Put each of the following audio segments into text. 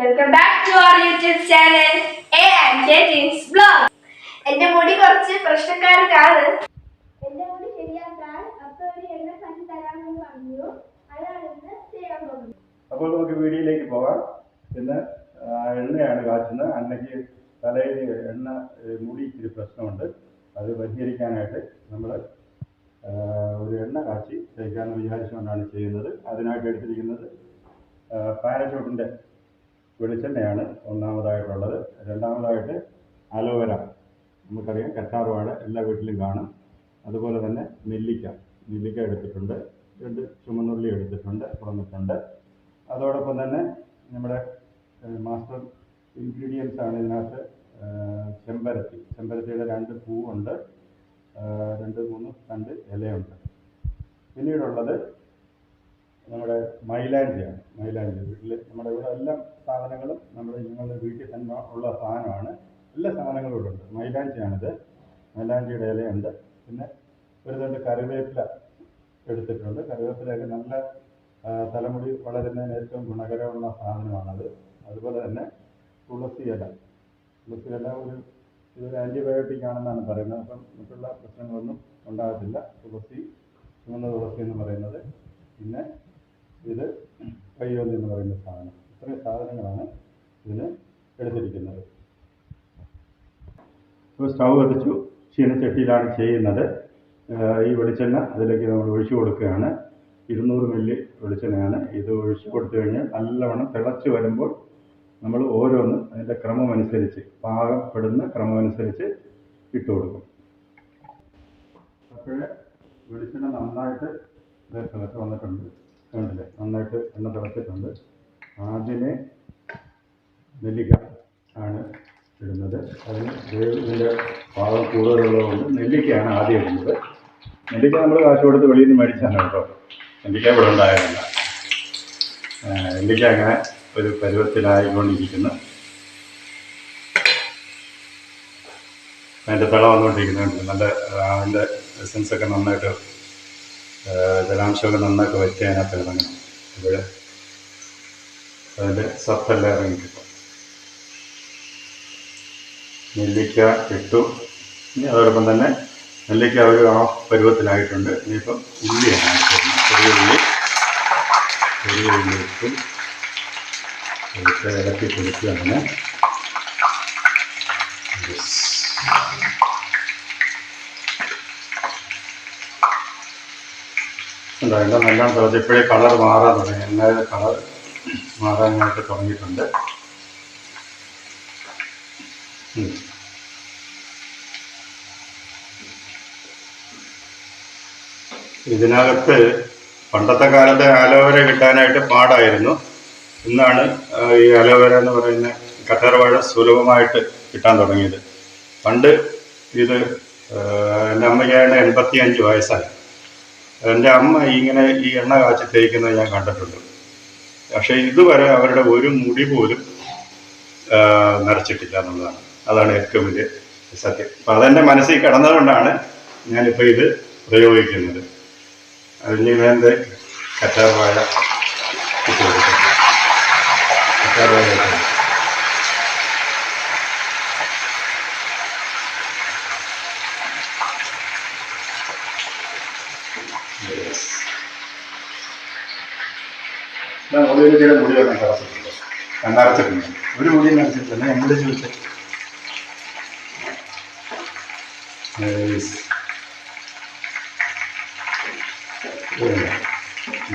Welcome back to our YouTube channel A and J Teens Blog. എന്റെ മുടി കുറച്ച് പ്രശ്നക്കാരനാണ്. എന്റെ മുടി ശരിയാക്കാൻ അപ്പോൾ ഒരു എണ്ണ കാച്ചി തരാമെന്ന് പറഞ്ഞു. അതാണ് ഇന്ന് ചെയ്യാൻ പോകുന്നത്. അപ്പോൾ നമുക്ക് വീഡിയോയിലേക്ക് പോകാം. പിന്നെ എണ്ണയാണ് കാച്ചുന്നത്. അന്നയ്ക്ക് തലയിൽ എണ്ണ മുടി ഇച്ചിരി പ്രശ്നമുണ്ട്. അത് പരിഹരിക്കാനായിട്ട് നമ്മൾ ഒരു എണ്ണ കാച്ചി തേക്കാമെന്ന് വിചാരിച്ചുകൊണ്ടാണ് ചെയ്യുന്നത്. അതിനായിട്ട് എടുത്തിരിക്കുന്നത് പാരച്യൂട്ടിൻ്റെ വെളിച്ചെണ്ണയാണ് ഒന്നാമതായിട്ടുള്ളത്. രണ്ടാമതായിട്ട് അലോവേര, നമുക്കറിയാം കറ്റാർവാഴ എല്ലാ വീട്ടിലും കാണും. അതുപോലെ തന്നെ നെല്ലിക്ക എടുത്തിട്ടുണ്ട്, 2 ചുമന്നുള്ളി എടുത്തിട്ടുണ്ട്, തുറന്നിട്ടുണ്ട്. അതോടൊപ്പം തന്നെ നമ്മുടെ മാസ്റ്റർ ഇൻഗ്രീഡിയൻസ് ആണ് ഇതിനകത്ത് ചെമ്പരത്തിയുടെ 2 പൂവുണ്ട്, 2-3 തണ്ട് ഇലയുണ്ട്. പിന്നീടുള്ളത് നമ്മുടെ മൈലാഞ്ചിയാണ്. വീട്ടിൽ നമ്മുടെ ഇവിടെ എല്ലാ സാധനങ്ങളും നിങ്ങളുടെ വീട്ടിൽ തന്നെ ഉള്ള സാധനമാണ്. എല്ലാ സാധനങ്ങളും ഇവിടെ ഉണ്ട്. മൈലാഞ്ചിയാണിത്. മൈലാഞ്ചിയുടെ ഇലയുണ്ട്. പിന്നെ ഒരു തണ്ട് കറിവേപ്പില എടുത്തിട്ടുണ്ട്. കറിവേപ്പിലയൊക്കെ നല്ല തലമുടി വളരുന്നതിന് ഏറ്റവും ഗുണകരമുള്ള സാധനമാണത്. അതുപോലെ തന്നെ തുളസി ഇല ഇതൊരു ആൻറ്റിബയോട്ടിക് ആണെന്നാണ് പറയുന്നത്. അപ്പം മറ്റുള്ള പ്രശ്നങ്ങളൊന്നും ഉണ്ടാകത്തില്ല. ചുവന്ന തുളസി എന്ന് പറയുന്നത്. പിന്നെ ഇത് കയ്യോന്നി എന്ന് പറയുന്ന സാധനം. ഇത്രയും സാധനങ്ങളാണ് ഇതിന് എടുത്തിരിക്കുന്നത്. ഇപ്പോൾ സ്റ്റൗ കത്തിച്ചു. ചീനച്ചട്ടിയിലാണ് ചെയ്യുന്നത്. ഈ വെളിച്ചെണ്ണ അതിലേക്ക് നമ്മൾ ഒഴിച്ചു കൊടുക്കുകയാണ്. 200 മില്ലി വെളിച്ചെണ്ണയാണ്. ഇത് ഒഴിച്ചു കൊടുത്തു കഴിഞ്ഞാൽ നല്ലവണ്ണം തിളച്ച് വരുമ്പോൾ നമ്മൾ ഓരോന്ന് അതിൻ്റെ ക്രമമനുസരിച്ച് പാകപ്പെടുന്ന ക്രമമനുസരിച്ച് ഇട്ട് കൊടുക്കും. അപ്പോൾ വെളിച്ചെണ്ണ നന്നായിട്ട് തിളച്ച് വന്നിട്ടുണ്ട്. കണ്ടില്ലേ, നന്നായിട്ട് എണ്ണ തിളച്ചിട്ടുണ്ട്. ആദ്യമേ നെല്ലിക്ക ആണ് ഇടുന്നത്. അതിന് ഇതിൻ്റെ പാകം കൂടുതലുള്ളതുകൊണ്ട് നെല്ലിക്കയാണ് ആദ്യം ഇടുന്നത്. നെല്ലിക്ക നമ്മൾ കാശ് കൊടുത്ത് വെളിയിൽ നിന്ന് മേടിച്ചാണ് കേട്ടോ. നെല്ലിക്ക ഇവിടെ ഉണ്ടായതല്ല. നെല്ലിക്ക അങ്ങനെ ഒരു പരുവത്തിലായിക്കൊണ്ടിരിക്കുന്നു. അതിൻ്റെ തിള വന്നുകൊണ്ടിരിക്കുന്നുണ്ട്. നല്ല അതിൻ്റെ എസൻസൊക്കെ നന്നായിട്ട് ജലാംശമൊക്കെ നന്നായിട്ട് വറ്റി അതിനകത്ത് ഇറങ്ങണം. ഇവിടെ അതിൻ്റെ സത്തെല്ലാം ഇറങ്ങിക്കിട്ടും. നെല്ലിക്ക ഇട്ടു. ഇനി അതോടൊപ്പം തന്നെ നെല്ലിക്ക ഒരു പരുവത്തിലായിട്ടുണ്ട്. ഇനിയിപ്പം ഉള്ളിയാണ് ചെറിയ ഉള്ളി ഇട്ടും ഇളക്കി കൊടുക്കുകയാണ്. ഉണ്ടായില്ല, നല്ലോണം തിളച്ച് ഇപ്പോഴേ കളർ മാറാൻ തുടങ്ങി. എല്ലാവരും കളർ മാറാനായിട്ട് തുടങ്ങിയിട്ടുണ്ട്. ഇതിനകത്ത് പണ്ടത്തെ കാലത്ത് അലോവേര കിട്ടാനായിട്ട് പാടായിരുന്നു. ഇന്നാണ് ഈ അലോവേര എന്ന് പറയുന്ന കറ്റാർവാഴ സുലഭമായിട്ട് കിട്ടാൻ തുടങ്ങിയത്. പണ്ട് ഇത് എൻ്റെ അമ്മയ്ക്കായിട്ട് 85 വയസ്സായി. എൻ്റെ അമ്മ ഇങ്ങനെ ഈ എണ്ണ കാച്ചി തേക്കുന്നത് ഞാൻ കണ്ടിട്ടുണ്ട്. പക്ഷേ ഇതുവരെ അവരുടെ ഒരു മുടി പോലും നരച്ചിട്ടില്ല എന്നുള്ളതാണ്. അതാണ് ഏറ്റവും വലിയ സത്യം. അപ്പം അതെൻ്റെ മനസ്സിൽ കിടന്നതുകൊണ്ടാണ് ഞാനിപ്പോൾ ഇത് പ്രയോഗിക്കുന്നത്. അതിന് വേണ്ട കറ്റാർവാഴ ഇട്ട് കൊടുക്കും. കറ്റാർവാഴ ഒളിയുടെ മുടിയൊന്നും കറച്ചിട്ടുണ്ട്, നരച്ചിട്ടുണ്ട്. ഒരു മുടിയും നരച്ചിട്ടില്ല. ഞാൻ മുടി ചോദിച്ചു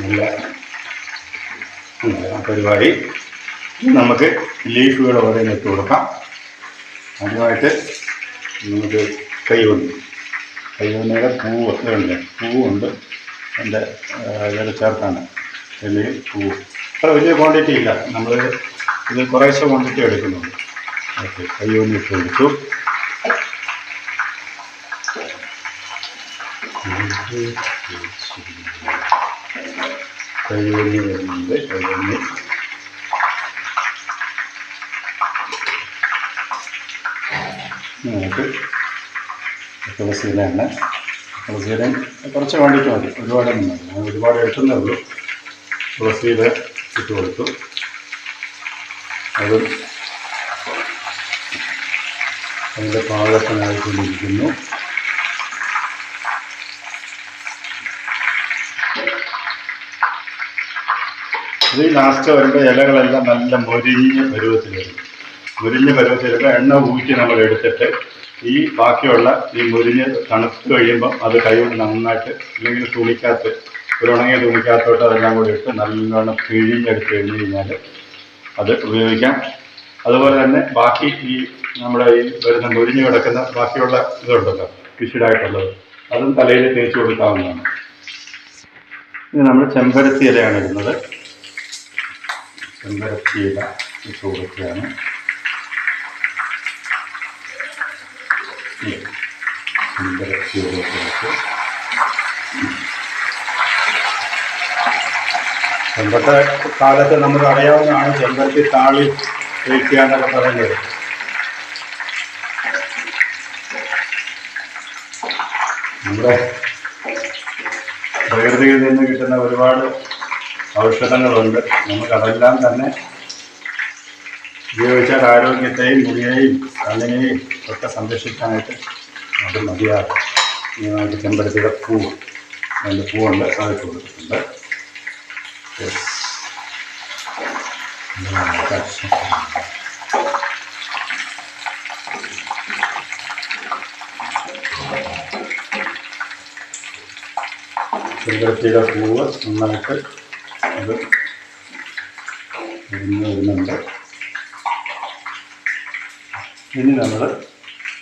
നല്ല പരിപാടി. നമുക്ക് ലീഫുകൾ ഓരോന്ന് ഇട്ട് കൊടുക്കാം. ആദ്യമായിട്ട് നമുക്ക് കയ്യൊന്നിയുടെ പൂവുണ്ട്. എൻ്റെ ഇതിൽ ചേർത്താണ് പൂവ്. അത്ര വലിയ ക്വാണ്ടിറ്റി ഇല്ല, നമ്മൾ ഇത് കുറേശ്ശെ ക്വാണ്ടിറ്റി എടുക്കുന്നുണ്ട്. ഓക്കെ, കയ്യൊന്നി ഇട്ട് കൊടുത്തു. കയ്യൊന്നി വരുന്നുണ്ട്. കയ്യൊന്നി നമുക്ക് തുളസിയിലാണ്. തുളസിയില കുറച്ച് ക്വാണ്ടിറ്റി മതി, ഒരുപാടൊന്നും മതി. ഞാൻ ഒരുപാട് എടുക്കുന്നേ ഉള്ളൂ. തുളസിയില ഇട്ട് കൊടുത്തു. അതും അതിൻ്റെ പാകത്തിനായിക്കൊണ്ടിരിക്കുന്നു. ഇത് ലാസ്റ്റ് വരുമ്പോൾ ഇലകളെല്ലാം നല്ല മൊരിഞ്ഞ പരുവത്തിൽ വരും. മുരിഞ്ഞ പരുവത്തിലൊക്കെ എണ്ണ ഊറ്റി നമ്മൾ എടുത്തിട്ട് ഈ ബാക്കിയുള്ള ഈ മുരിഞ്ഞ് തണുത്ത് കഴിയുമ്പം അത് കൈകൊണ്ട് നന്നായിട്ട് അല്ലെങ്കിൽ തുണിക്കകത്ത് ഒരു ഉണങ്ങിയ തുണിക്കകത്തോട്ട് അതെല്ലാം കൂടി ഇട്ട് നല്ലോണം പിഴിഞ്ഞെടുത്ത് കഴിഞ്ഞ് കഴിഞ്ഞാൽ അത് ഉപയോഗിക്കാം. അതുപോലെ തന്നെ ബാക്കി ഈ നമ്മുടെ ഈ വരുന്ന മുരിഞ്ഞ് കിടക്കുന്ന ബാക്കിയുള്ള ഇതുണ്ടല്ലോ ഫിഷിഡായിട്ടുള്ളത് അതും തലയിൽ തേച്ച് കൊടുക്കാവുന്നതാണ്. ഇത് നമ്മൾ ചെമ്പരത്തി ഇലയാണ് ഇടുന്നത്. ചെമ്പരത്തി ഇല ഇട്ട് കൊടുക്കുകയാണ്. ചെമ്പരത്തി ഇല ഇട്ട് പണ്ടത്തെ കാലത്ത് നമുക്ക് അറിയാവുന്നതാണ് ചെമ്പരത്തി താളി വയ്ക്കുക എന്നൊക്കെ പറയുന്നത്. നമ്മുടെ പ്രകൃതിയിൽ നിന്ന് കിട്ടുന്ന ഒരുപാട് ഔഷധങ്ങളുണ്ട്. നമുക്കതെല്ലാം തന്നെ ഉപയോഗിച്ചാൽ ആരോഗ്യത്തെയും മുടിയെയും കണ്ണിനെയും ഒക്കെ സംരക്ഷിക്കാനായിട്ട് അത് മതിയാകും. നമുക്ക് ചെമ്പരത്തിയുടെ പൂവ്, അതിൻ്റെ പൂവുണ്ട്, അതിട്ട് കൊടുത്തിട്ടുണ്ട്. ചെമ്പരത്തിയുടെ പൂവ് നന്നായിട്ട് അത് വരുന്നുണ്ട്. ഇനി നമ്മൾ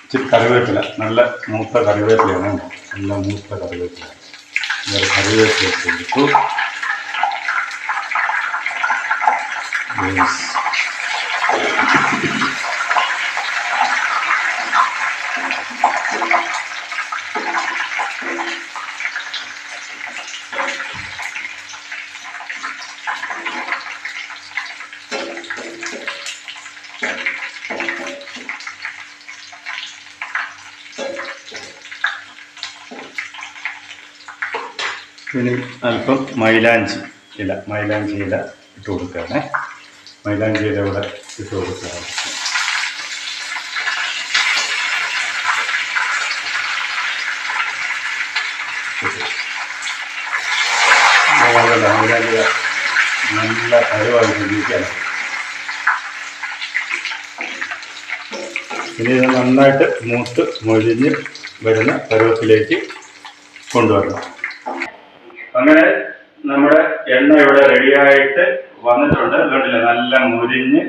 ഇച്ചിരി കറിവേപ്പില, നല്ല മൂത്ത കറിവേപ്പിലയാണ്, നല്ല മൂത്ത കറിവേപ്പില. കറിവേപ്പില കൊടുത്തു. ഇനി അല്പം മൈലാഞ്ചി ഇല ഇട്ട് കൊടുക്കുകയാണ്. മൈലാഞ്ചി ഇല ഇവിടെ ഇട്ട് കൊടുക്കുകയാണ്. മൈലാഞ്ചി നല്ല കരുവായിട്ടിരിക്കുകയാണ്. ഇനി ഇത് നന്നായിട്ട് മൂത്ത് മൊരിഞ്ഞ് വരുന്ന പരുവത്തിലേക്ക് കൊണ്ടുവരണം. അങ്ങനെ നമ്മുടെ എണ്ണ ഇവിടെ റെഡിയായിട്ട് വന്നിട്ടുണ്ട്. കണ്ടില്ല, നല്ല മുരിഞ്ഞ്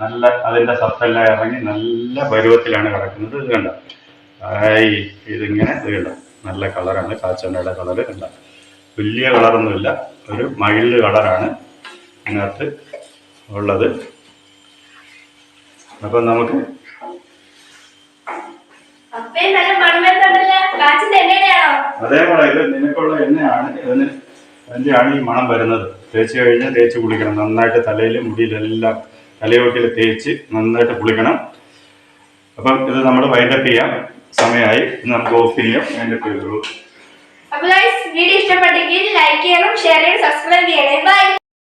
നല്ല അതിൻ്റെ സത്തെല്ലാം ഇറങ്ങി നല്ല പരുവത്തിലാണ് കിടക്കുന്നത്. ഇത് കണ്ട ഇതിങ്ങനെ ഇത് കണ്ട നല്ല കളറാണ്, കാച്ചെണ്ണയുടെ കളറ് കണ്ട. വലിയ കളറൊന്നുമില്ല, ഒരു മൈൽഡ് കളറാണ് ഇതിനകത്ത് ഉള്ളത്. അപ്പം നമുക്ക് അതേപോലെ ഇത് നിനക്കുള്ള എണ്ണയാണ്, അതിൻ്റെയാണ് ഈ മണം വരുന്നത്. തേച്ച് കഴിഞ്ഞാൽ തേച്ച് കുളിക്കണം നന്നായിട്ട്. തലയിൽ മുടിയിലെല്ലാം തലയോട്ടിൽ തേച്ച് നന്നായിട്ട് കുളിക്കണം. അപ്പം ഇത് നമ്മൾ വൈൻഡപ്പ് ചെയ്യാം. സമയമായി, നമുക്ക് ഓഫ് ചെയ്യാം. വൈൻഡപ്പ് ചെയ്തോളൂ. വീഡിയോ ഇഷ്ടപ്പെട്ടെങ്കിൽ ലൈക്ക് ചെയ്യണം, ഷെയർ ചെയ്യണം, സബ്സ്ക്രൈബ് ചെയ്യണേ. ബൈ.